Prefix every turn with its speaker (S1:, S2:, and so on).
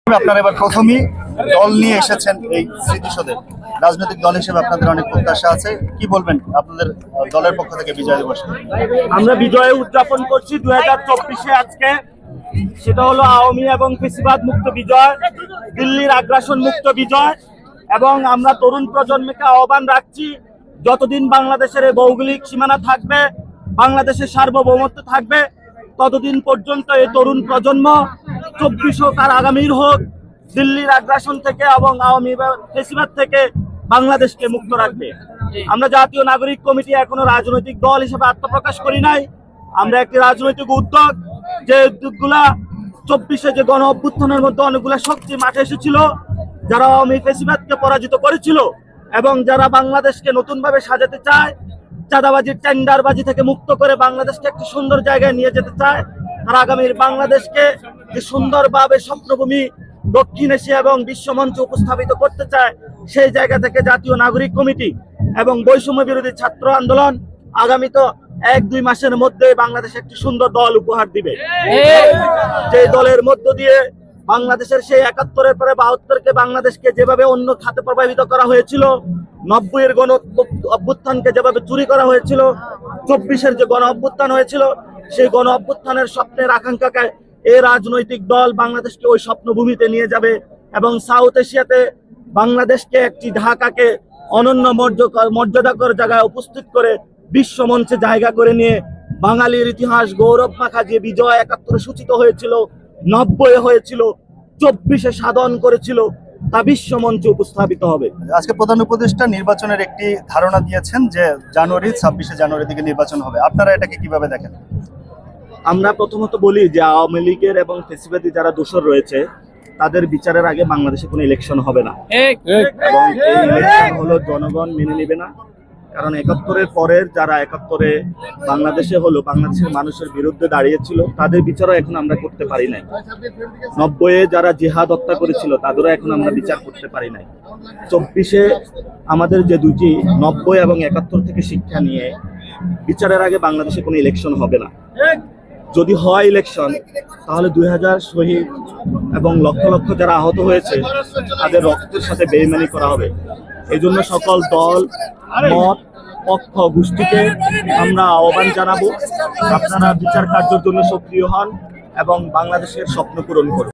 S1: আপনারা এবার প্রথমেই দল নিয়ে এসেছেন এই স্মৃতিসৌধে, রাজনৈতিক দল হিসেবে আপনাদের অনেক প্রত্যাশা আছে, কি বলবেন আপনাদের দলের পক্ষ থেকে বিজয় দিবসে?
S2: আমরা বিজয় উদযাপন করছি 2024-এ আজকে। সেটা হলো আওয়ামী এবং ফেসিবাদ মুক্ত বিজয়, দিল্লির আগ্রাসন মুক্ত বিজয়। এবং আমরা তরুণ প্রজন্মকে আহ্বান রাখছি, যতদিন বাংলাদেশের এই ভৌগোলিক সীমানা থাকবে, বাংলাদেশের সার্বভৌমত্ব থাকবে, ততদিন পর্যন্ত এই তরুণ প্রজন্ম 24 হোক আর আগামীর হোক, দিল্লির আগ্রাসন থেকে এবং আওয়ামী ফেসিবাদ থেকে বাংলাদেশকে মুক্ত রাখবে। আমরা জাতীয় নাগরিক কমিটি এখনো রাজনৈতিক দল হিসেবে আত্মপ্রকাশ করি নাই। আমরা একটি রাজনৈতিক উদ্যোগ, যে উদ্যোগগুলা 24-এ যে গণ অভ্যুত্থানের মধ্যে অনেকগুলা শক্তি মাঠে এসেছিল, যারা আওয়ামী ফেসিবাদকে পরাজিত করেছিল এবং যারা বাংলাদেশকে নতুন ভাবে সাজাতে চায়, চাঁদাবাজি টেন্ডারবাজি থেকে মুক্ত করে বাংলাদেশকে একটি সুন্দর জায়গায় নিয়ে যেতে চায়, তারা আগামীর বাংলাদেশকে যে সুন্দরভাবে স্বপ্নভূমি দক্ষিণ এশিয়া এবং বিশ্বমঞ্চে উপস্থাপিত করতে চায়, সেই জায়গা থেকে জাতীয় নাগরিক কমিটি এবং বৈষম্য বিরোধী ছাত্র আন্দোলন আগামী তো 1-2 মাসের মধ্যে বাংলাদেশে একটি সুন্দর দল উপহার দিবে, যে দলের মধ্য দিয়ে বাংলাদেশের সেই 71-এর পরে 72-কে বাংলাদেশকে যেভাবে অন্য খাতে প্রভাবিত করা হয়েছিল, 90-এর গণ অভ্যুত্থানকে যেভাবে চুরি করা হয়েছিল, 24-এর যে গণ অভ্যুত্থান হয়েছিল, সেই গণ অভ্যুত্থানের স্বপ্নের আকাঙ্ক্ষাকে এই রাজনৈতিক দল বাংলাদেশকে ওই স্বপ্নভূমিতে নিয়ে যাবে এবং সাউথ এশিয়াতে বাংলাদেশকে একটি ঢাকাকে অনন্য মর্যাদাকর জায়গায় উপস্থিত করে বিশ্ব মঞ্চে জায়গা করে নিয়ে বাঙালির ইতিহাস গৌরব মাখা যে বিজয় 71-এ সূচিত হয়েছিল, 90-এ হয়েছিল, 24-এ সাধন করেছিল, তা বিশ্ব মঞ্চে উপস্থাপিত হবে।
S1: আজকে প্রধান উপদেষ্টা নির্বাচনের একটি ধারণা দিয়েছেন যে 26শে জানুয়ারি দিকে নির্বাচন হবে, আপনারা এটাকে কিভাবে দেখেন?
S2: আমরা প্রথমত বলি যে আওয়ামী লীগের এবং ফেসিবাদী যারা দোষর রয়েছে, তাদের বিচারের আগে বাংলাদেশে কোনো ইলেকশন হবে না এবং এই ইলেকশন হলো জনগণ মেনে নেবে না। কারণ 71-এর পরের যারা 71-এ বাংলাদেশে হলো বাংলাদেশের মানুষের বিরুদ্ধে দাঁড়িয়েছিল, তাদের বিচারও এখন আমরা করতে পারি নাই। 90-এ যারা জিহাদ হত্যা করেছিল, তাদেরও এখন আমরা বিচার করতে পারি নাই। 24-এ আমাদের যে দুটি 90 এবং 71 থেকে শিক্ষা নিয়ে বিচারের আগে বাংলাদেশে কোনো ইলেকশন হবে না। যদি হয় ইলেকশন, তাহলে 2000 শহীদ এবং লক্ষ লক্ষ যারা আহত হয়েছে, তাদের রক্তের সাথে বেইমানি করা হবে। এই জন্য সকল দল, মত, পক্ষ, গোষ্ঠীকে আমরা আহ্বান জানাবো, আপনারা বিচার কার্যের জন্য সক্রিয় হন এবং বাংলাদেশের স্বপ্ন পূরণ করুন।